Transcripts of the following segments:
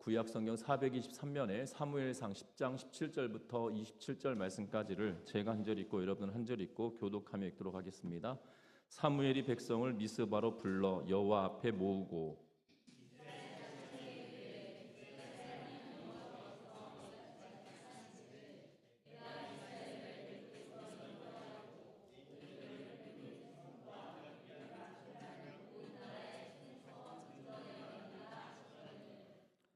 구약 성경 423면에 사무엘상 10장 17절부터 27절 말씀까지를 제가 한 절 읽고 여러분 한 절 읽고 교독하며 읽도록 하겠습니다. 사무엘이 백성을 미스바로 불러 여호와 앞에 모으고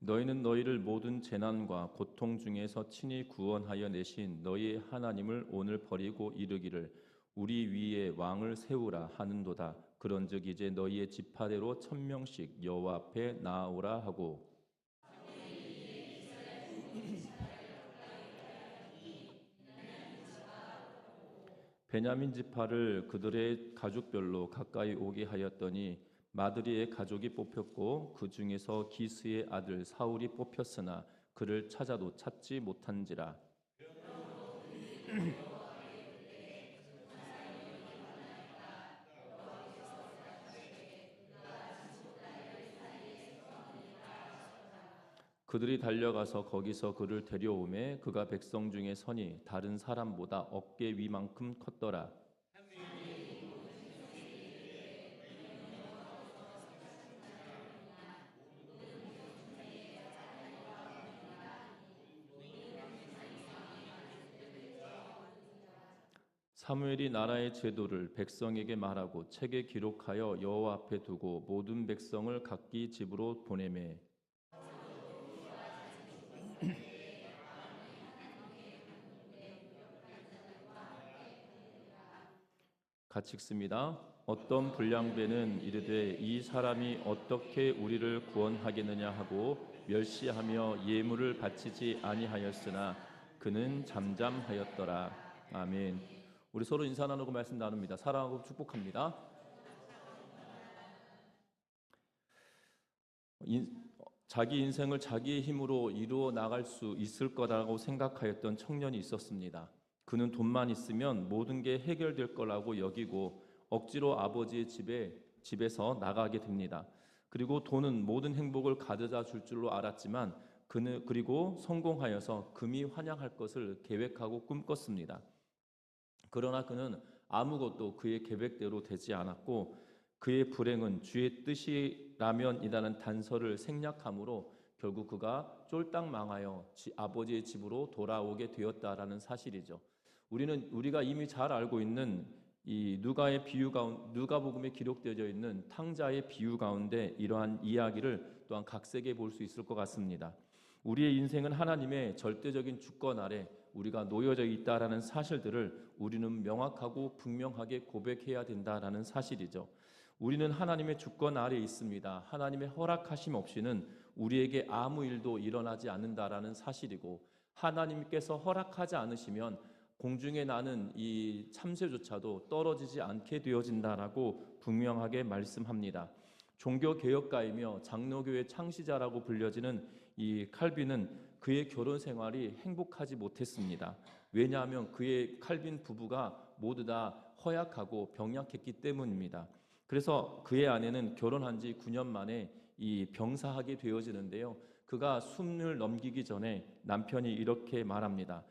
너희는 너희를 모든 재난과 고통 중에서 친히 구원하여 내신 너희의 하나님을 오늘 버리고 이르기를 우리 위에 왕을 세우라 하는도다. 그런즉 이제 너희의 지파대로 1000명씩 여호와 앞에 나아오라 하고 베냐민 지파를 그들의 가족별로 가까이 오게 하였더니 마드리의 가족이 뽑혔고 그 중에서 기스의 아들 사울이 뽑혔으나 그를 찾아도 찾지 못한지라. 그들이 달려가서 거기서 그를 데려오매 그가 백성 중에 서니 다른 사람보다 어깨 위만큼 컸더라. 사무엘이 나라의 제도를 백성에게 말하고 책에 기록하여 여호와 앞에 두고 모든 백성을 각기 집으로 보내매 같이 읽습니다. 어떤 불량배는 이르되 이 사람이 어떻게 우리를 구원하겠느냐 하고 멸시하며 예물을 바치지 아니하였으나 그는 잠잠하였더라. 아멘. 우리 서로 인사 나누고 말씀 나눕니다. 사랑하고 축복합니다. 자기 인생을 자기의 힘으로 이루어 나갈 수 있을 거라고 생각하였던 청년이 있었습니다. 그는 돈만 있으면 모든 게 해결될 거라고 여기고 억지로 아버지의 집에서 나가게 됩니다. 그리고 돈은 모든 행복을 가져다 줄 줄로 알았지만 그리고 성공하여서 금이 환영할 것을 계획하고 꿈꿨습니다. 그러나 그는 아무것도 그의 계획대로 되지 않았고 그의 불행은 주의 뜻이라면이라는 단서를 생략함으로 결국 그가 쫄딱 망하여 아버지의 집으로 돌아오게 되었다라는 사실이죠. 우리가 이미 잘 알고 있는 이 누가복음에 기록되어 있는 탕자의 비유 가운데 이러한 이야기를 또한 각색해 볼 수 있을 것 같습니다. 우리의 인생은 하나님의 절대적인 주권 아래 우리가 놓여져 있다라는 사실들을 우리는 명확하고 분명하게 고백해야 된다라는 사실이죠. 우리는 하나님의 주권 아래 있습니다. 하나님의 허락하심 없이는 우리에게 아무 일도 일어나지 않는다라는 사실이고 하나님께서 허락하지 않으시면 공중에 나는 이 참새조차도 떨어지지 않게 되어진다라고 분명하게 말씀합니다. 종교개혁가이며 장로교의 창시자라고 불려지는 이 칼빈은 그의 결혼 생활이 행복하지 못했습니다. 왜냐하면 그의 칼빈 부부가 모두 다 허약하고 병약했기 때문입니다. 그래서 그의 아내는 결혼한 지 9년 만에 이 병사하게 되어지는데요. 그가 숨을 넘기기 전에 남편이 이렇게 말합니다.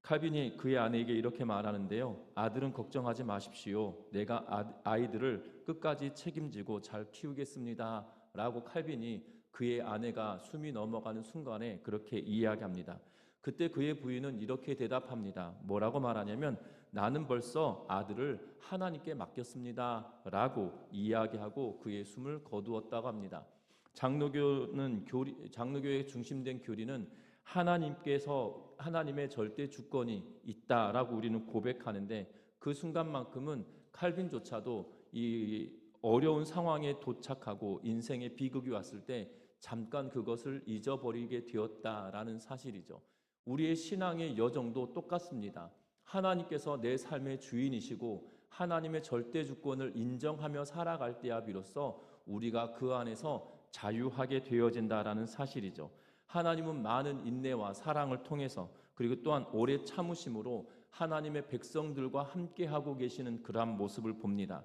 칼빈이 그의 아내에게 이렇게 말하는데요. 아들은 걱정하지 마십시오. 내가 아이들을 끝까지 책임지고 잘 키우겠습니다. 라고 칼빈이 그의 아내가 숨이 넘어가는 순간에 그렇게 이야기합니다. 그때 그의 부인은 이렇게 대답합니다. 뭐라고 말하냐면 나는 벌써 아들을 하나님께 맡겼습니다. 라고 이야기하고 그의 숨을 거두었다고 합니다. 장로교의 중심된 교리는 하나님의 절대 주권이 있다라고 우리는 고백하는데 그 순간만큼은 칼빈조차도 이 어려운 상황에 도착하고 인생의 비극이 왔을 때 잠깐 그것을 잊어버리게 되었다라는 사실이죠. 우리의 신앙의 여정도 똑같습니다. 하나님께서 내 삶의 주인이시고 하나님의 절대 주권을 인정하며 살아갈 때야 비로소 우리가 그 안에서 자유하게 되어진다라는 사실이죠. 하나님은 많은 인내와 사랑을 통해서 그리고 또한 오래 참으심으로 하나님의 백성들과 함께하고 계시는 그러한 모습을 봅니다.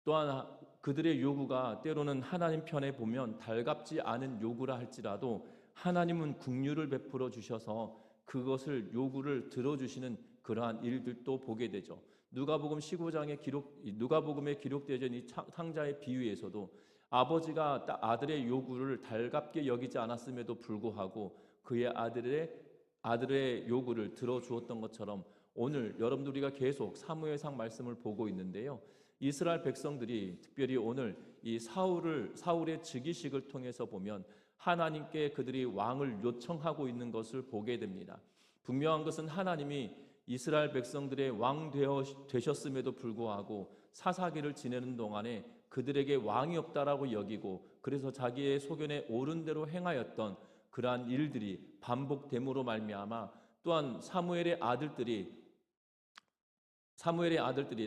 또한 그들의 요구가 때로는 하나님 편에 보면 달갑지 않은 요구라 할지라도 하나님은 국류를 베풀어 주셔서 그것을 요구를 들어주시는 그러한 일들도 보게 되죠. 누가복음에 기록되어 있는 이 탕자의 비유에서도 아버지가 아들의 요구를 달갑게 여기지 않았음에도 불구하고 그의 아들의 요구를 들어주었던 것처럼 오늘 여러분들 우리가 계속 사무엘상 말씀을 보고 있는데요. 이스라엘 백성들이 특별히 오늘 이 사울의 즉위식을 통해서 보면 하나님께 그들이 왕을 요청하고 있는 것을 보게 됩니다. 분명한 것은 하나님이 이스라엘 백성들의 왕 되셨음에도 불구하고 사사기를 지내는 동안에 그들에게 왕이 없다라고 여기고 그래서 자기의 소견에 옳은 대로 행하였던 그러한 일들이 반복됨으로 말미암아 또한 사무엘의 아들들이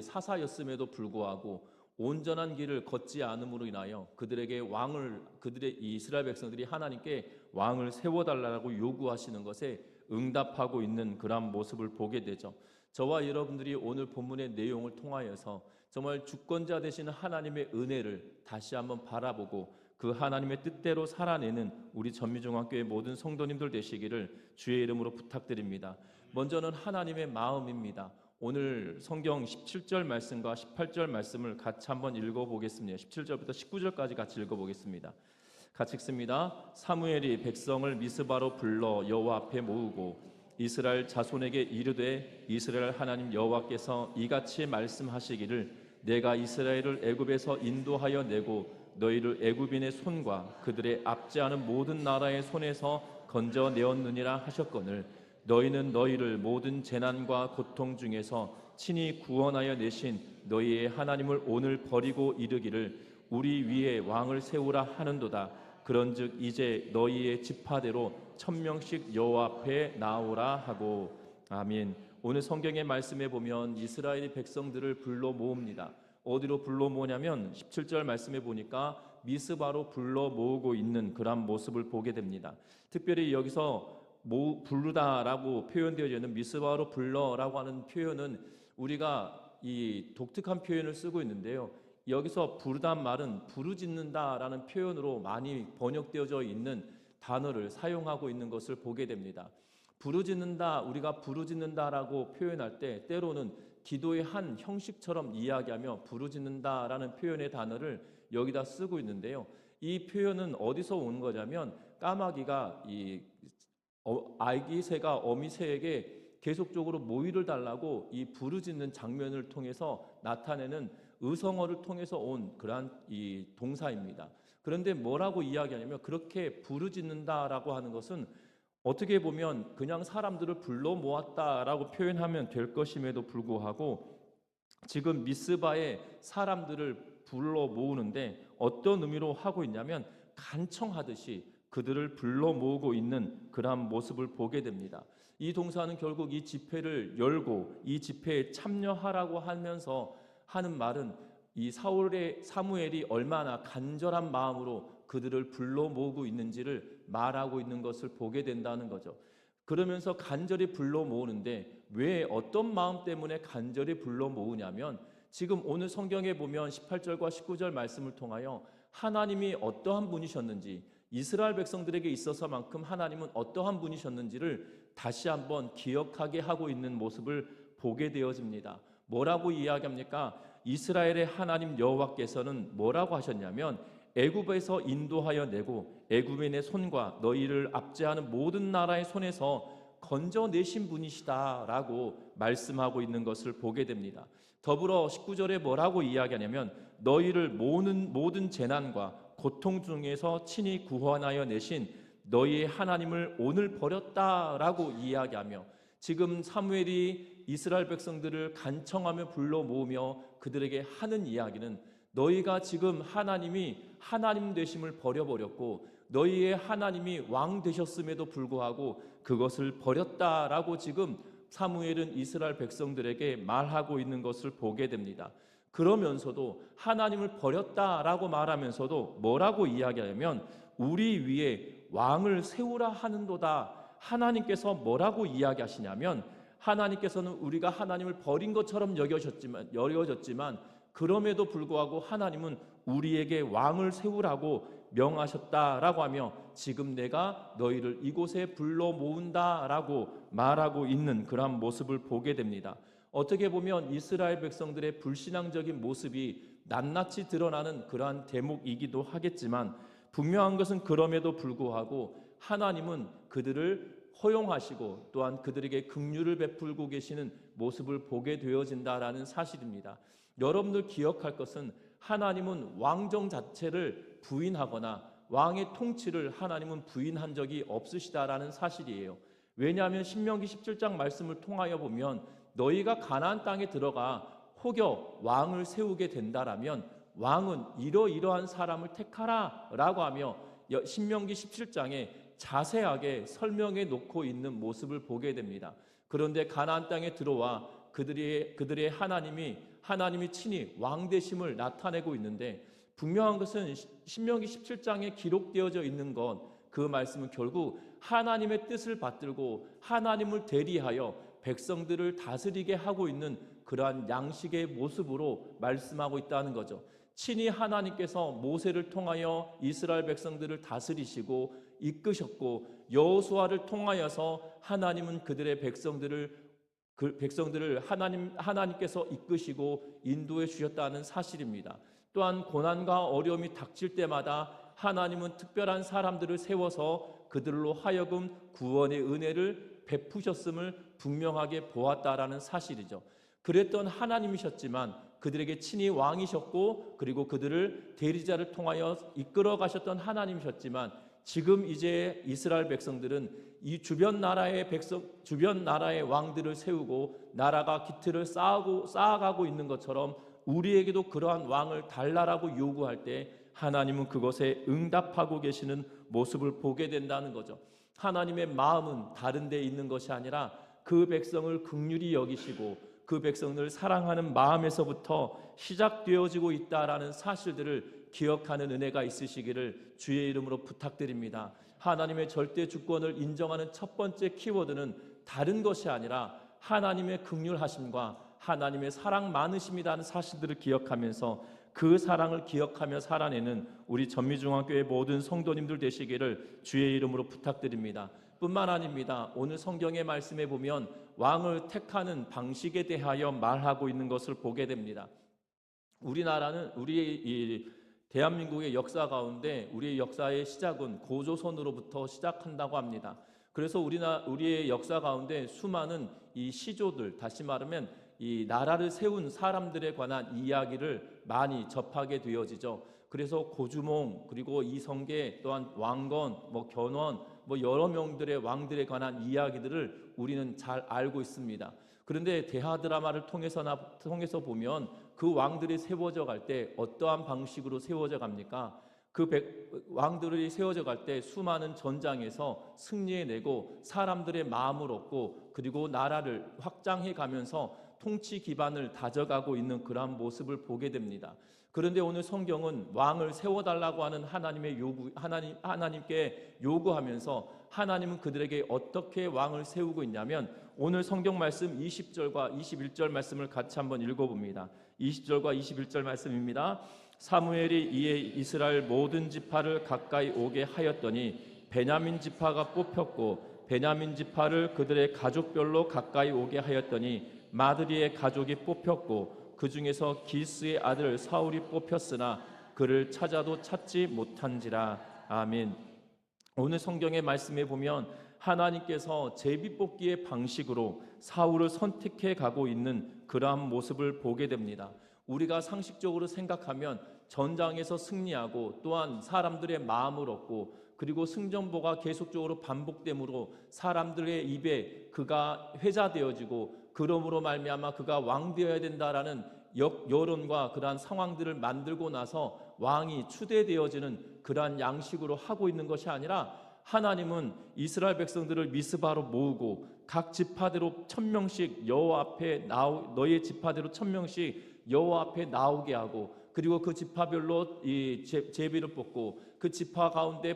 사사였음에도 불구하고 온전한 길을 걷지 않음으로 인하여 그들의 이스라엘 백성들이 하나님께 왕을 세워달라고 요구하시는 것에 응답하고 있는 그러한 모습을 보게 되죠. 저와 여러분들이 오늘 본문의 내용을 통하여서 정말 주권자 되시는 하나님의 은혜를 다시 한번 바라보고 그 하나님의 뜻대로 살아내는 우리 전미중학교의 모든 성도님들 되시기를 주의 이름으로 부탁드립니다. 먼저는 하나님의 마음입니다. 오늘 성경 17절 말씀과 18절 말씀을 같이 한번 읽어보겠습니다. 17절부터 19절까지 같이 읽어보겠습니다. 같이 읽습니다. 사무엘이 백성을 미스바로 불러 여호와 앞에 모으고 이스라엘 자손에게 이르되 이스라엘 하나님 여호와께서 이같이 말씀하시기를 내가 이스라엘을 애굽에서 인도하여 내고 너희를 애굽인의 손과 그들의 압제하는 모든 나라의 손에서 건져내었느니라 하셨거늘 너희는 너희를 모든 재난과 고통 중에서 친히 구원하여 내신 너희의 하나님을 오늘 버리고 이르기를 우리 위에 왕을 세우라 하는도다. 그런즉 이제 너희의 지파대로 1000명씩 여호와 앞에 나오라 하고. 아멘. 오늘 성경의 말씀에 보면 이스라엘이 백성들을 불러 모읍니다. 어디로 불러 모으냐면 17절 말씀에 보니까 미스바로 불러 모으고 있는 그런 모습을 보게 됩니다. 특별히 여기서 부르다라고 표현되어 있는 미스바로 불러라고 하는 표현은 우리가 이 독특한 표현을 쓰고 있는데요. 여기서 부르단 말은 부르짖는다라는 표현으로 많이 번역되어져 있는 단어를 사용하고 있는 것을 보게 됩니다. 부르짖는다, 우리가 부르짖는다라고 표현할 때 때로는 기도의 한 형식처럼 이야기하며 부르짖는다라는 표현의 단어를 여기다 쓰고 있는데요. 이 표현은 어디서 온 거냐면 까마귀가 아기 새가 어미 새에게 계속적으로 모이를 달라고 이 부르짖는 장면을 통해서 나타내는 의성어를 통해서 온 그러한 이 동사입니다. 그런데 뭐라고 이야기하냐면 그렇게 부르짖는다라고 하는 것은 어떻게 보면 그냥 사람들을 불러 모았다라고 표현하면 될 것임에도 불구하고 지금 미스바에 사람들을 불러 모으는데 어떤 의미로 하고 있냐면 간청하듯이 그들을 불러 모으고 있는 그러한 모습을 보게 됩니다. 이 동사는 결국 이 집회를 열고 이 집회에 참여하라고 하면서 하는 말은 이 사무엘이 얼마나 간절한 마음으로 그들을 불러 모으고 있는지를 말하고 있는 것을 보게 된다는 거죠. 그러면서 간절히 불러 모으는데 왜 어떤 마음 때문에 간절히 불러 모으냐면 지금 오늘 성경에 보면 18절과 19절 말씀을 통하여 하나님이 어떠한 분이셨는지 이스라엘 백성들에게 있어서만큼 하나님은 어떠한 분이셨는지를 다시 한번 기억하게 하고 있는 모습을 보게 되어집니다. 뭐라고 이야기합니까? 이스라엘의 하나님 여호와께서는 뭐라고 하셨냐면 애굽에서 인도하여 내고 애굽인의 손과 너희를 압제하는 모든 나라의 손에서 건져내신 분이시다라고 말씀하고 있는 것을 보게 됩니다. 더불어 19절에 뭐라고 이야기하냐면 너희를 모든 재난과 고통 중에서 친히 구원하여 내신 너희의 하나님을 오늘 버렸다라고 이야기하며 지금 사무엘이 이스라엘 백성들을 간청하며 불러 모으며 그들에게 하는 이야기는 너희가 지금 하나님이 하나님 되심을 버려버렸고 너희의 하나님이 왕 되셨음에도 불구하고 그것을 버렸다라고 지금 사무엘은 이스라엘 백성들에게 말하고 있는 것을 보게 됩니다. 그러면서도 하나님을 버렸다라고 말하면서도 뭐라고 이야기하냐면 우리 위에 왕을 세우라 하는도다. 하나님께서 뭐라고 이야기하시냐면 하나님께서는 우리가 하나님을 버린 것처럼 여겨졌지만 그럼에도 불구하고 하나님은 우리에게 왕을 세우라고 명하셨다라고 하며 지금 내가 너희를 이곳에 불러 모은다라고 말하고 있는 그러한 모습을 보게 됩니다. 어떻게 보면 이스라엘 백성들의 불신앙적인 모습이 낱낱이 드러나는 그러한 대목이기도 하겠지만 분명한 것은 그럼에도 불구하고 하나님은 그들을 허용하시고 또한 그들에게 긍휼을 베풀고 계시는 모습을 보게 되어진다라는 사실입니다. 여러분들 기억할 것은 하나님은 왕정 자체를 부인하거나 왕의 통치를 하나님은 부인한 적이 없으시다라는 사실이에요. 왜냐하면 신명기 17장 말씀을 통하여 보면 너희가 가나안 땅에 들어가 혹여 왕을 세우게 된다라면 왕은 이러이러한 사람을 택하라 라고 하며 신명기 17장에 자세하게 설명해 놓고 있는 모습을 보게 됩니다. 그런데 가나안 땅에 들어와 그들의 하나님이 친히 왕 되심을 나타내고 있는데 분명한 것은 신명기 17장에 기록되어져 있는 것 그 말씀은 결국 하나님의 뜻을 받들고 하나님을 대리하여 백성들을 다스리게 하고 있는 그러한 양식의 모습으로 말씀하고 있다는 거죠. 친히 하나님께서 모세를 통하여 이스라엘 백성들을 다스리시고 이끄셨고 여호수아를 통하여서 하나님은 그들의 백성들을 하나님께서 이끄시고 인도해 주셨다는 사실입니다. 또한 고난과 어려움이 닥칠 때마다 하나님은 특별한 사람들을 세워서 그들로 하여금 구원의 은혜를 베푸셨음을 분명하게 보았다라는 사실이죠. 그랬던 하나님이셨지만 그들에게 친히 왕이셨고 그리고 그들을 대리자를 통하여 이끌어 가셨던 하나님이셨지만 지금 이제 이스라엘 백성들은 이 주변 나라의 왕들을 세우고 나라가 기틀을 쌓아가고 있는 것처럼 우리에게도 그러한 왕을 달라라고 요구할 때 하나님은 그것에 응답하고 계시는 모습을 보게 된다는 거죠. 하나님의 마음은 다른 데 있는 것이 아니라 그 백성을 긍휼히 여기시고 그 백성을 사랑하는 마음에서부터 시작되어지고 있다라는 사실들을 기억하는 은혜가 있으시기를 주의 이름으로 부탁드립니다. 하나님의 절대 주권을 인정하는 첫 번째 키워드는 다른 것이 아니라 하나님의 긍휼하심과 하나님의 사랑 많으심이라는 사실들을 기억하면서 그 사랑을 기억하며 살아내는 우리 전미중앙교회 모든 성도님들 되시기를 주의 이름으로 부탁드립니다. 뿐만 아닙니다. 오늘 성경의 말씀에 보면 왕을 택하는 방식에 대하여 말하고 있는 것을 보게 됩니다. 우리나라는 우리의 대한민국의 역사 가운데 우리의 역사의 시작은 고조선으로부터 시작한다고 합니다. 그래서 우리의 역사 가운데 수많은 이 시조들, 다시 말하면 이 나라를 세운 사람들에 관한 이야기를 많이 접하게 되어지죠. 그래서 고주몽 그리고 이성계 또한 왕건, 견원 여러 명들의 왕들에 관한 이야기들을 우리는 잘 알고 있습니다. 그런데 대하 드라마를 통해서 보면 그 왕들이 세워져 갈 때 어떠한 방식으로 세워져 갑니까? 왕들이 세워져 갈 때 수많은 전장에서 승리해내고 사람들의 마음을 얻고 그리고 나라를 확장해 가면서 통치 기반을 다져가고 있는 그러한 모습을 보게 됩니다. 그런데 오늘 성경은 왕을 세워달라고 하는 하나님께 요구하면서 하나님은 그들에게 어떻게 왕을 세우고 있냐면 오늘 성경 말씀 20절과 21절 말씀을 같이 한번 읽어봅니다. 20절과 21절 말씀입니다. 사무엘이 이에 이스라엘 모든 지파를 가까이 오게 하였더니 베냐민 지파가 뽑혔고 베냐민 지파를 그들의 가족별로 가까이 오게 하였더니 마드리의 가족이 뽑혔고 그 중에서 기스의 아들 사울이 뽑혔으나 그를 찾아도 찾지 못한지라. 아멘. 오늘 성경의 말씀에 보면 하나님께서 제비뽑기의 방식으로 사울을 선택해 가고 있는 그러한 모습을 보게 됩니다. 우리가 상식적으로 생각하면 전장에서 승리하고 또한 사람들의 마음을 얻고 그리고 승전보가 계속적으로 반복됨으로 사람들의 입에 그가 회자되어지고 그러므로 말미암아 그가 왕 되어야 된다라는 여론과 그러한 상황들을 만들고 나서 왕이 추대되어지는 그러한 양식으로 하고 있는 것이 아니라 하나님은 이스라엘 백성들을 미스바로 모으고 각 지파대로 1000명씩 너의 지파대로 1000명씩 여호와 앞에 나오게 하고 그리고 그 지파별로 이 제비를 뽑고 그 지파 가운데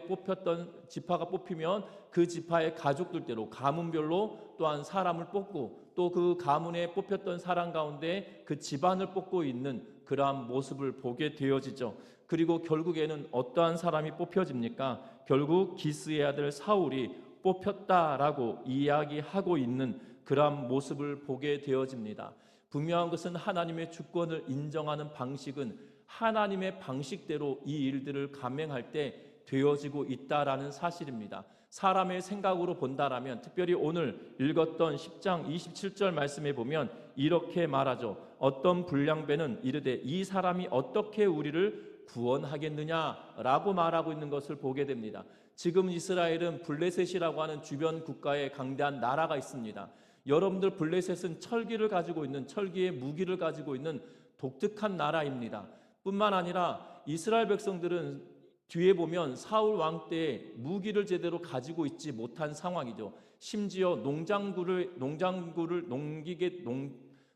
지파가 뽑히면 그 지파의 가족들대로 가문별로 또한 사람을 뽑고 또 그 가문에 뽑혔던 사람 가운데 그 집안을 뽑고 있는 그러한 모습을 보게 되어지죠. 그리고 결국에는 어떠한 사람이 뽑혀집니까? 결국 기스의 아들 사울이 뽑혔다라고 이야기하고 있는 그러한 모습을 보게 되어집니다. 분명한 것은 하나님의 주권을 인정하는 방식은 하나님의 방식대로 이 일들을 감행할 때 되어지고 있다라는 사실입니다. 사람의 생각으로 본다라면, 특별히 오늘 읽었던 10장 27절 말씀에 보면 이렇게 말하죠. 어떤 불량배는 이르되 이 사람이 어떻게 우리를 구원하겠느냐라고 말하고 있는 것을 보게 됩니다. 지금 이스라엘은 블레셋이라고 하는 주변 국가에 강대한 나라가 있습니다. 여러분들, 블레셋은 철기를 가지고 있는, 철기의 무기를 가지고 있는 독특한 나라입니다. 뿐만 아니라 이스라엘 백성들은 뒤에 보면 사울 왕 때 무기를 제대로 가지고 있지 못한 상황이죠. 심지어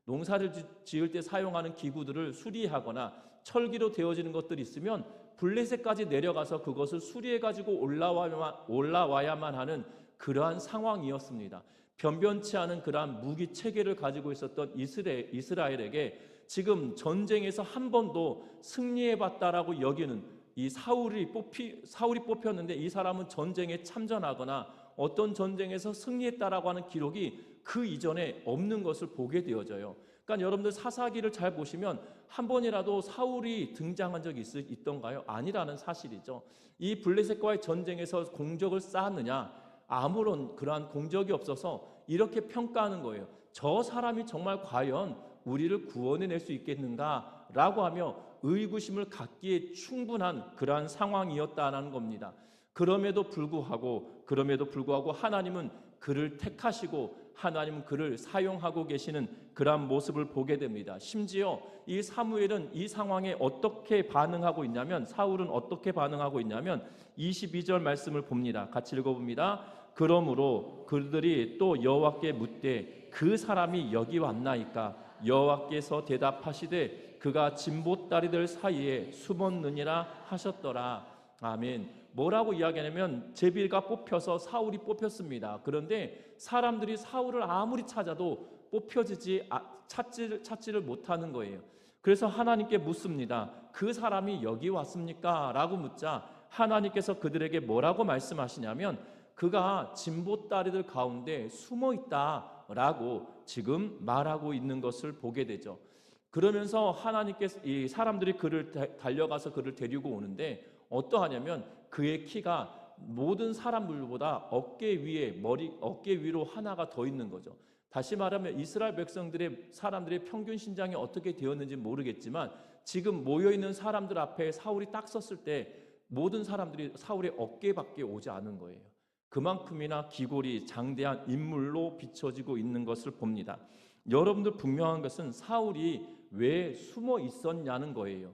농사를 지을 때 사용하는 기구들을 수리하거나 철기로 되어지는 것들이 있으면 블레셋까지 내려가서 그것을 수리해 가지고 올라와야만 하는 그러한 상황이었습니다. 변변치 않은 그러한 무기 체계를 가지고 있었던 이스라엘에게 지금 전쟁에서 한 번도 승리해 봤다라고 여기는 이 사울이 뽑혔는데, 이 사람은 전쟁에 참전하거나 어떤 전쟁에서 승리했다라고 하는 기록이 그 이전에 없는 것을 보게 되어져요. 그러니까 여러분들 사사기를 잘 보시면 한 번이라도 사울이 등장한 적이 있던가요? 아니라는 사실이죠. 이 블레셋과의 전쟁에서 공적을 쌓았느냐? 아무런 그러한 공적이 없어서 이렇게 평가하는 거예요. 저 사람이 정말 과연 우리를 구원해낼 수 있겠는가? 라고 하며 의구심을 갖기에 충분한 그러한 상황이었다는 겁니다. 그럼에도 불구하고 하나님은 그를 택하시고 하나님은 그를 사용하고 계시는 그러한 모습을 보게 됩니다. 심지어 이 사무엘은 이 상황에 어떻게 반응하고 있냐면, 사울은 어떻게 반응하고 있냐면 22절 말씀을 봅니다. 같이 읽어봅니다. 그러므로 그들이 또 여호와께 묻되 그 사람이 여기 왔나이까? 여호와께서 대답하시되 그가 진보다리들 사이에 숨었느니라 하셨더라. 아멘. 뭐라고 이야기하냐면 제비가 뽑혀서 사울이 뽑혔습니다. 그런데 사람들이 사울을 아무리 찾아도 찾지를 못하는 거예요. 그래서 하나님께 묻습니다. 그 사람이 여기 왔습니까? 라고 묻자 하나님께서 그들에게 뭐라고 말씀하시냐면 그가 진보다리들 가운데 숨어 있다라고 지금 말하고 있는 것을 보게 되죠. 그러면서 하나님께서 이 사람들이 달려가서 그를 데리고 오는데 어떠하냐면 그의 키가 모든 사람들보다 어깨 위로 하나가 더 있는 거죠. 다시 말하면 이스라엘 사람들의 평균 신장이 어떻게 되었는지 모르겠지만 지금 모여있는 사람들 앞에 사울이 딱 섰을 때 모든 사람들이 사울의 어깨밖에 오지 않은 거예요. 그만큼이나 기골이 장대한 인물로 비춰지고 있는 것을 봅니다. 여러분들, 분명한 것은 사울이 왜 숨어 있었냐는 거예요.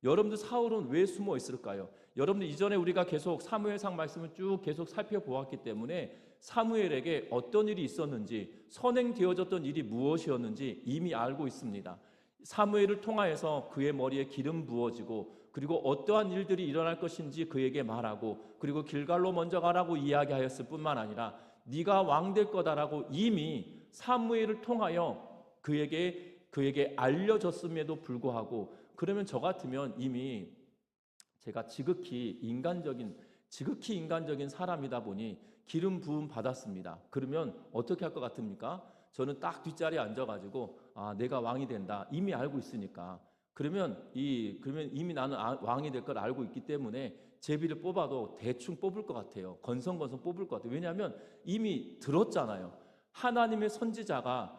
여러분들, 사울은 왜 숨어 있을까요? 여러분들, 이전에 우리가 계속 사무엘상 말씀을 쭉 계속 살펴보았기 때문에 사무엘에게 어떤 일이 있었는지, 선행되어졌던 일이 무엇이었는지 이미 알고 있습니다. 사무엘을 통하여서 그의 머리에 기름 부어지고 그리고 어떠한 일들이 일어날 것인지 그에게 말하고 그리고 길갈로 먼저 가라고 이야기하였을 뿐만 아니라 네가 왕 될 거다라고 이미 사무엘을 통하여 그에게 알려졌음에도 불구하고, 그러면 저 같으면 이미 제가 지극히 인간적인 사람이다 보니 기름 부음 받았습니다. 그러면 어떻게 할 것 같습니까? 저는 딱 뒷자리에 앉아가지고 내가 왕이 된다 이미 알고 있으니까 그러면 이미 나는 왕이 될 걸 알고 있기 때문에 제비를 뽑아도 대충 뽑을 것 같아요. 건성건성 뽑을 것 같아요. 왜냐하면 이미 들었잖아요. 하나님의 선지자가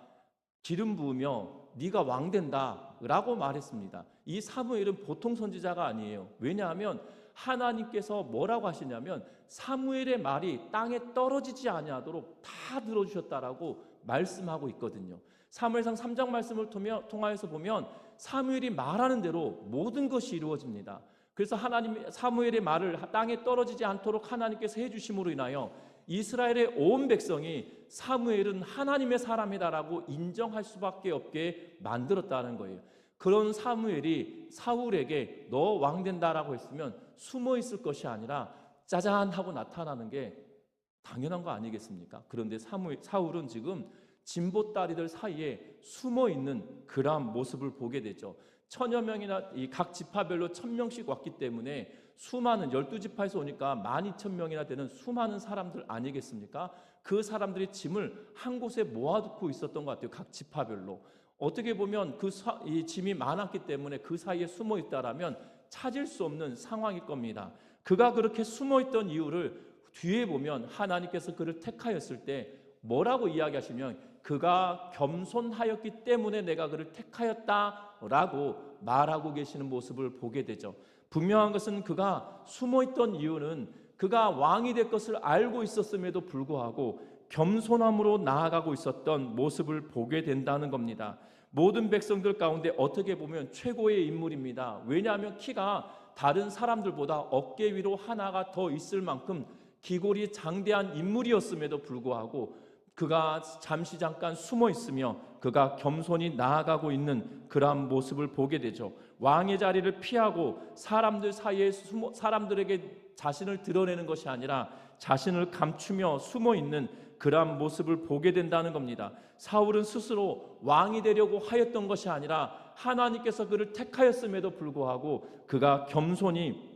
기름 부으며 네가 왕 된다라고 말했습니다. 이 사무엘은 보통 선지자가 아니에요. 왜냐하면 하나님께서 뭐라고 하시냐면 사무엘의 말이 땅에 떨어지지 아니하도록 다 들어주셨다라고 말씀하고 있거든요. 사무엘상 3장 말씀을 통하여서 보면 사무엘이 말하는 대로 모든 것이 이루어집니다. 그래서 사무엘의 말을 땅에 떨어지지 않도록 하나님께서 해주심으로 인하여 이스라엘의 온 백성이 사무엘은 하나님의 사람이다라고 인정할 수밖에 없게 만들었다는 거예요. 그런 사무엘이 사울에게 너 왕 된다라고 했으면 숨어 있을 것이 아니라 짜잔 하고 나타나는 게 당연한 거 아니겠습니까? 그런데 사울은 지금 진보다리들 사이에 숨어 있는 그러한 모습을 보게 되죠. 천여 명이나 이 각 지파별로 1,000명씩 왔기 때문에 수많은 12지파에서 오니까 12,000명이나 되는 수많은 사람들 아니겠습니까? 그 사람들이 짐을 한 곳에 모아두고 있었던 것 같아요. 각 지파별로. 어떻게 보면 이 짐이 많았기 때문에 그 사이에 숨어 있다라면 찾을 수 없는 상황일 겁니다. 그가 그렇게 숨어 있던 이유를 뒤에 보면 하나님께서 그를 택하였을 때 뭐라고 이야기하시면 그가 겸손하였기 때문에 내가 그를 택하였다라고 말하고 계시는 모습을 보게 되죠. 분명한 것은 그가 숨어있던 이유는 그가 왕이 될 것을 알고 있었음에도 불구하고 겸손함으로 나아가고 있었던 모습을 보게 된다는 겁니다. 모든 백성들 가운데 어떻게 보면 최고의 인물입니다. 왜냐하면 키가 다른 사람들보다 어깨 위로 하나가 더 있을 만큼 기골이 장대한 인물이었음에도 불구하고 그가 잠깐 숨어 있으며 그가 겸손히 나아가고 있는 그러한 모습을 보게 되죠. 왕의 자리를 피하고 사람들 사이에 사람들에게 자신을 드러내는 것이 아니라 자신을 감추며 숨어 있는 그러한 모습을 보게 된다는 겁니다. 사울은 스스로 왕이 되려고 하였던 것이 아니라 하나님께서 그를 택하였음에도 불구하고 그가 겸손히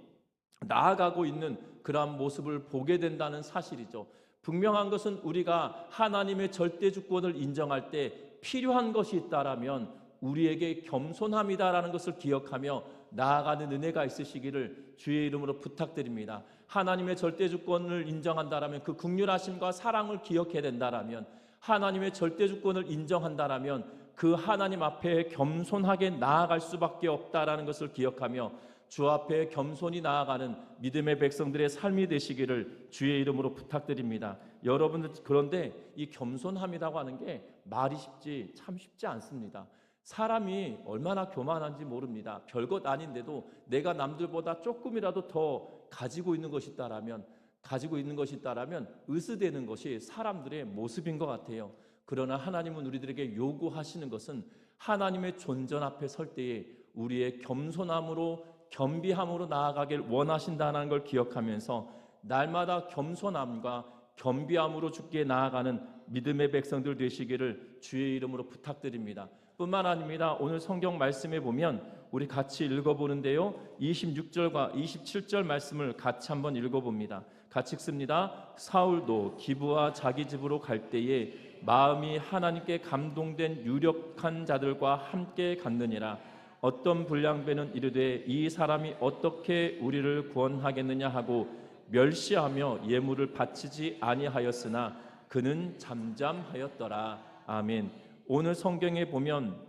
나아가고 있는 그러한 모습을 보게 된다는 사실이죠. 분명한 것은 우리가 하나님의 절대 주권을 인정할 때 필요한 것이 있다라면 우리에게 겸손함이다라는 것을 기억하며 나아가는 은혜가 있으시기를 주의 이름으로 부탁드립니다. 하나님의 절대 주권을 인정한다라면 그 긍휼하심과 사랑을 기억해야 된다라면 하나님의 절대 주권을 인정한다라면 그 하나님 앞에 겸손하게 나아갈 수밖에 없다라는 것을 기억하며 주 앞에 겸손히 나아가는 믿음의 백성들의 삶이 되시기를 주의 이름으로 부탁드립니다. 여러분들 그런데 이 겸손함이라고 하는 게 말이 참 쉽지 않습니다. 사람이 얼마나 교만한지 모릅니다. 별것 아닌데도 내가 남들보다 조금이라도 더 가지고 있는 것이 있다라면 으스대는 것이 사람들의 모습인 것 같아요. 그러나 하나님은 우리들에게 요구하시는 것은 하나님의 존전 앞에 설 때에 우리의 겸비함으로 나아가길 원하신다는 걸 기억하면서 날마다 겸손함과 겸비함으로 주께 나아가는 믿음의 백성들 되시기를 주의 이름으로 부탁드립니다. 뿐만 아닙니다. 오늘 성경 말씀에 보면 우리 같이 읽어보는데요, 26절과 27절 말씀을 같이 한번 읽어봅니다. 같이 읽습니다. 사울도 기브와 자기 집으로 갈 때에 마음이 하나님께 감동된 유력한 자들과 함께 갔느니라. 어떤 불량배는 이르되 이 사람이 어떻게 우리를 구원하겠느냐 하고 멸시하며 예물을 바치지 아니하였으나 그는 잠잠하였더라. 아멘. 오늘 성경에 보면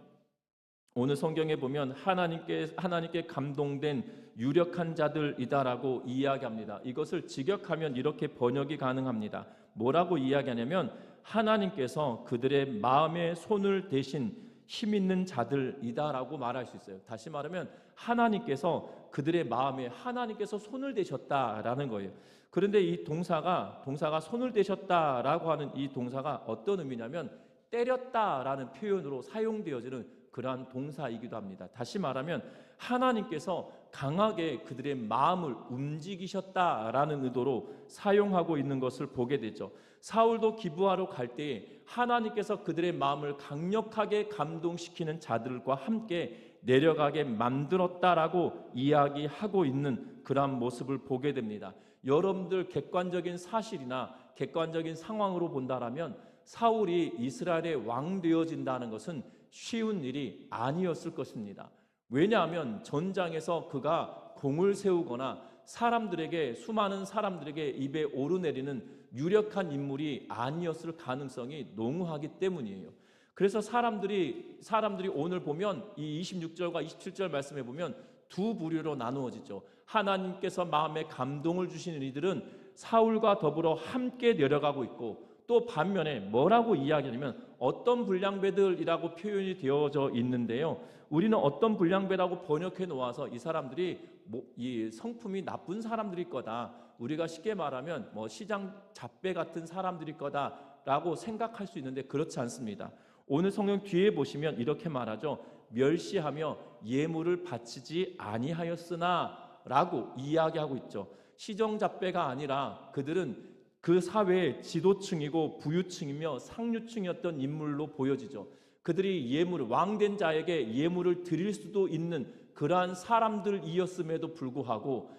하나님께 감동된 유력한 자들이다라고 이야기합니다. 이것을 직역하면 이렇게 번역이 가능합니다. 뭐라고 이야기하냐면 하나님께서 그들의 마음에 손을 대신 힘 있는 자들이다라고 말할 수 있어요. 다시 말하면 하나님께서 그들의 마음에 하나님께서 손을 대셨다라는 거예요. 그런데 이 동사가 손을 대셨다라고 하는 이 동사가 어떤 의미냐면 때렸다라는 표현으로 사용되어지는 그러한 동사이기도 합니다. 다시 말하면 하나님께서 강하게 그들의 마음을 움직이셨다라는 의도로 사용하고 있는 것을 보게 되죠. 사울도 기브아로 갈 때에 하나님께서 그들의 마음을 강력하게 감동시키는 자들과 함께 내려가게 만들었다라고 이야기하고 있는 그러한 모습을 보게 됩니다. 여러분들 객관적인 사실이나 객관적인 상황으로 본다라면 사울이 이스라엘의 왕 되어진다는 것은 쉬운 일이 아니었을 것입니다. 왜냐하면 전장에서 그가 공을 세우거나 수많은 사람들에게 입에 오르내리는 유력한 인물이 아니었을 가능성이 농후하기 때문이에요. 그래서 사람들이 오늘 보면 이 26절과 27절 말씀에 보면 두 부류로 나누어지죠. 하나님께서 마음에 감동을 주시는 이들은 사울과 더불어 함께 내려가고 있고, 또 반면에 뭐라고 이야기하냐면 어떤 불량배들이라고 표현이 되어져 있는데요, 우리는 어떤 불량배라고 번역해 놓아서 이 사람들이 이 성품이 나쁜 사람들일 거다, 우리가 쉽게 말하면 시장 잡배 같은 사람들일 거다라고 생각할 수 있는데 그렇지 않습니다. 오늘 성경 뒤에 보시면 이렇게 말하죠. 멸시하며 예물을 바치지 아니하였으나 라고 이야기하고 있죠. 시정잡배가 아니라 그들은 그 사회의 지도층이고 부유층이며 상류층이었던 인물로 보여지죠. 그들이 예물을, 왕된 자에게 예물을 드릴 수도 있는 그러한 사람들이었음에도 불구하고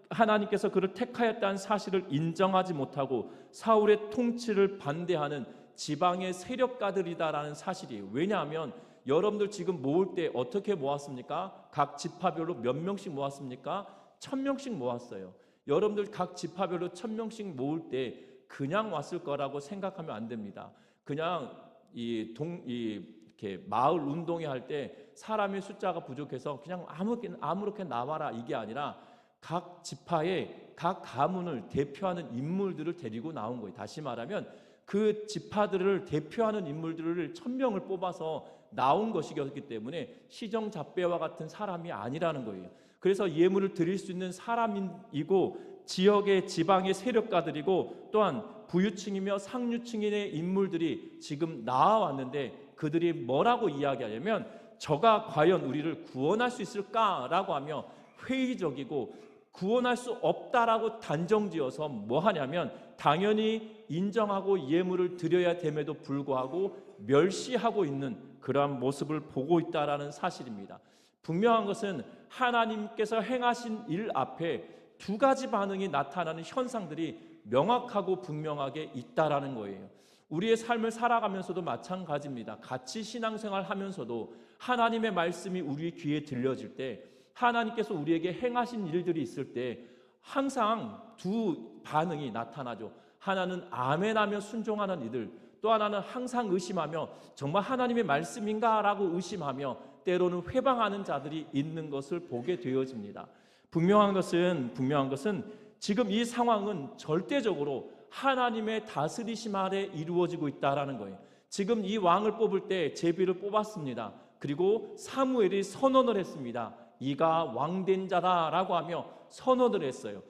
하나님께서 그를 택하였다는 사실을 인정하지 못하고 사울의 통치를 반대하는 지방의 세력가들이다라는 사실이에요. 왜냐하면 여러분들 지금 모을 때 어떻게 모았습니까? 각 지파별로 몇 명씩 모았습니까? 1000명씩 모았어요. 여러분들 각 지파별로 1000명씩 모을 때 그냥 왔을 거라고 생각하면 안 됩니다. 그냥 이렇게 마을 운동회 할 때 사람의 숫자가 부족해서 그냥 아무렇게 나와라 이게 아니라 각 지파의 각 가문을 대표하는 인물들을 데리고 나온 거예요. 다시 말하면 그 지파들을 대표하는 인물들을 1000명을 뽑아서 나온 것이었기 때문에 시정잡배와 같은 사람이 아니라는 거예요. 그래서 예물을 드릴 수 있는 사람이고 지역의 지방의 세력가들이고 또한 부유층이며 상류층의 인물들이 지금 나와왔는데 그들이 뭐라고 이야기하냐면 저가 과연 우리를 구원할 수 있을까라고 하며 회의적이고 구원할 수 없다라고 단정지어서 뭐 하냐면 당연히 인정하고 예물을 드려야 됨에도 불구하고 멸시하고 있는 그러한 모습을 보고 있다라는 사실입니다. 분명한 것은 하나님께서 행하신 일 앞에 두 가지 반응이 나타나는 현상들이 명확하고 분명하게 있다라는 거예요. 우리의 삶을 살아가면서도 마찬가지입니다. 같이 신앙생활 하면서도 하나님의 말씀이 우리 귀에 들려질 때 하나님께서 우리에게 행하신 일들이 있을 때 항상 두 반응이 나타나죠. 하나는 아멘하며 순종하는 이들, 또 하나는 항상 의심하며 정말 하나님의 말씀인가 라고 의심하며 때로는 회방하는 자들이 있는 것을 보게 되어집니다. 분명한 것은 지금 이 상황은 절대적으로 하나님의 다스리심 아래 이루어지고 있다라는 거예요. 지금 이 왕을 뽑을 때 제비를 뽑았습니다. 그리고 사무엘이 선언을 했습니다. 이가 왕된 자다라고 하며 선언을 했어요.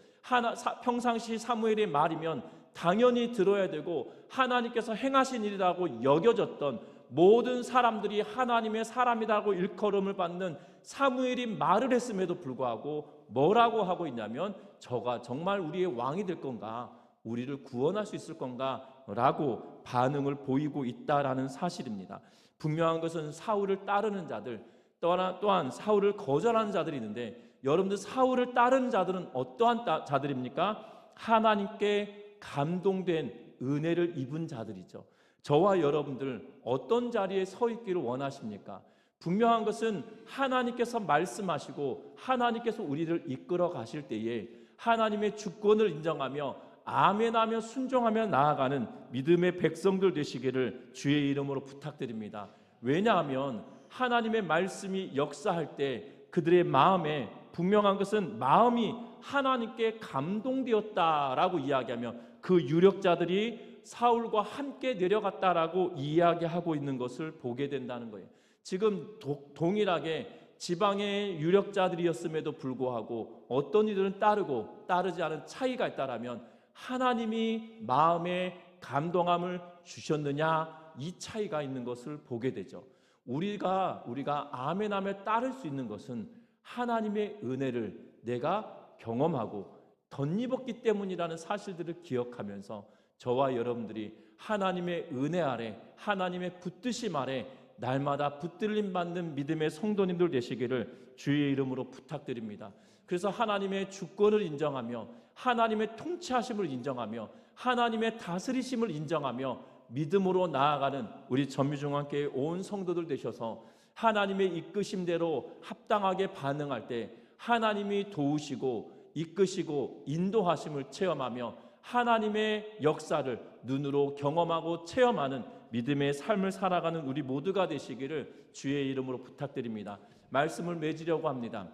평상시 사무엘의 말이면 당연히 들어야 되고 하나님께서 행하신 일이라고 여겨졌던 모든 사람들이 하나님의 사람이라고 일컬음을 받는 사무엘이 말을 했음에도 불구하고 뭐라고 하고 있냐면 저가 정말 우리의 왕이 될 건가? 우리를 구원할 수 있을 건가? 라고 반응을 보이고 있다라는 사실입니다. 분명한 것은 사울을 따르는 자들, 또한 사울을 거절하는 자들이 있는데 여러분들 사울을 따르는 자들은 어떠한 자들입니까? 하나님께 감동된 은혜를 입은 자들이죠. 저와 여러분들 어떤 자리에 서 있기를 원하십니까? 분명한 것은 하나님께서 말씀하시고 하나님께서 우리를 이끌어 가실 때에 하나님의 주권을 인정하며 아멘하며 순종하며 나아가는 믿음의 백성들 되시기를 주의 이름으로 부탁드립니다. 왜냐하면 하나님의 말씀이 역사할 때 그들의 마음에 분명한 것은 마음이 하나님께 감동되었다라고 이야기하며 그 유력자들이 사울과 함께 내려갔다라고 이야기하고 있는 것을 보게 된다는 거예요. 지금 동일하게 지방의 유력자들이었음에도 불구하고 어떤 이들은 따르고 따르지 않은 차이가 있다라면 하나님이 마음에 감동함을 주셨느냐 이 차이가 있는 것을 보게 되죠. 우리가 아멘하며 따를 수 있는 것은 하나님의 은혜를 내가 경험하고 덧입었기 때문이라는 사실들을 기억하면서 저와 여러분들이 하나님의 은혜 아래 하나님의 붙드심 아래 날마다 붙들림 받는 믿음의 성도님들 되시기를 주의 이름으로 부탁드립니다. 그래서 하나님의 주권을 인정하며 하나님의 통치하심을 인정하며 하나님의 다스리심을 인정하며 믿음으로 나아가는 우리 전미중앙교회 온 성도들 되셔서 하나님의 이끄심대로 합당하게 반응할 때 하나님이 도우시고 이끄시고 인도하심을 체험하며 하나님의 역사를 눈으로 경험하고 체험하는 믿음의 삶을 살아가는 우리 모두가 되시기를 주의 이름으로 부탁드립니다. 말씀을 맺으려고 합니다.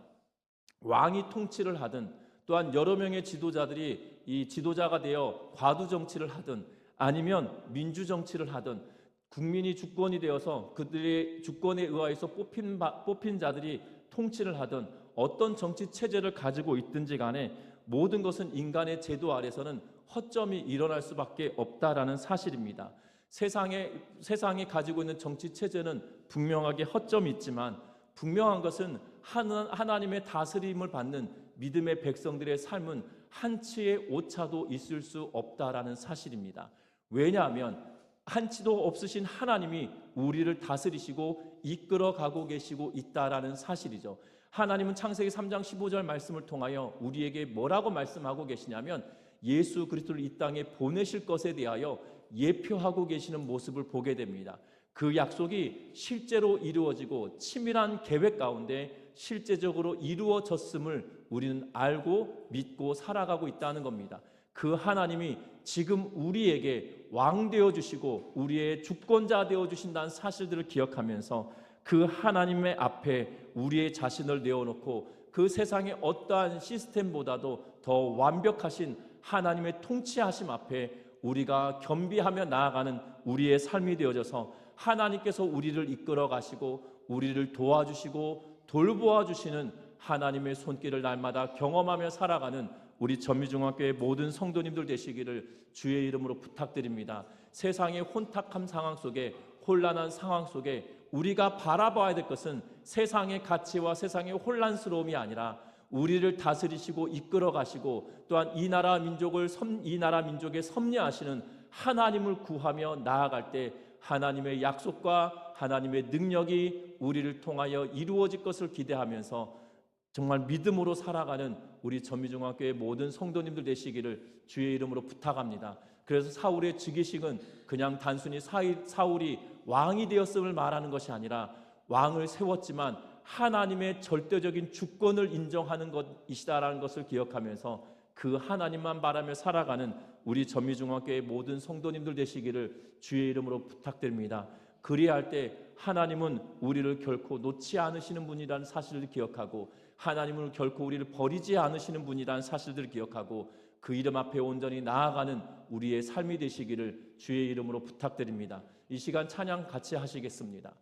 왕이 통치를 하든 또한 여러 명의 지도자들이 이 지도자가 되어 과도 정치를 하든 아니면 민주 정치를 하든 국민이 주권이 되어서 그들의 주권에 의하여서 뽑힌 자들이 통치를 하든 어떤 정치 체제를 가지고 있든지 간에 모든 것은 인간의 제도 아래서는 허점이 일어날 수밖에 없다라는 사실입니다. 세상이 가지고 있는 정치 체제는 분명하게 허점이 있지만 분명한 것은 하나님의 다스림을 받는 믿음의 백성들의 삶은 한치의 오차도 있을 수 없다라는 사실입니다. 왜냐하면 한치도 없으신 하나님이 우리를 다스리시고 이끌어가고 계시고 있다라는 사실이죠. 하나님은 창세기 3장 15절 말씀을 통하여 우리에게 뭐라고 말씀하고 계시냐면 예수 그리스도를 이 땅에 보내실 것에 대하여 예표하고 계시는 모습을 보게 됩니다. 그 약속이 실제로 이루어지고 치밀한 계획 가운데 실제적으로 이루어졌음을 우리는 알고 믿고 살아가고 있다는 겁니다. 그 하나님이 지금 우리에게 왕 되어주시고 우리의 주권자 되어주신다는 사실들을 기억하면서 그 하나님의 앞에 우리의 자신을 내어놓고 그 세상의 어떠한 시스템보다도 더 완벽하신 하나님의 통치하심 앞에 우리가 겸비하며 나아가는 우리의 삶이 되어져서 하나님께서 우리를 이끌어 가시고 우리를 도와주시고 돌보아 주시는 하나님의 손길을 날마다 경험하며 살아가는 우리 전미중학교의 모든 성도님들 되시기를 주의 이름으로 부탁드립니다. 세상의 혼탁한 상황 속에, 혼란한 상황 속에 우리가 바라봐야 될 것은 세상의 가치와 세상의 혼란스러움이 아니라 우리를 다스리시고 이끌어 가시고 또한 이 나라 민족의 섭리하시는 하나님을 구하며 나아갈 때 하나님의 약속과 하나님의 능력이 우리를 통하여 이루어질 것을 기대하면서 정말 믿음으로 살아가는 우리 전미중학교의 모든 성도님들 되시기를 주의 이름으로 부탁합니다. 그래서 사울의 즉위식은 그냥 단순히 사울이 왕이 되었음을 말하는 것이 아니라 왕을 세웠지만 하나님의 절대적인 주권을 인정하는 것이다라는 것을 기억하면서 그 하나님만 바라며 살아가는 우리 전미중학교의 모든 성도님들 되시기를 주의 이름으로 부탁드립니다. 그리할 때 하나님은 우리를 결코 놓지 않으시는 분이라는 사실을 기억하고 하나님은 결코 우리를 버리지 않으시는 분이라는 사실들을 기억하고 그 이름 앞에 온전히 나아가는 우리의 삶이 되시기를 주의 이름으로 부탁드립니다. 이 시간 찬양 같이 하시겠습니다.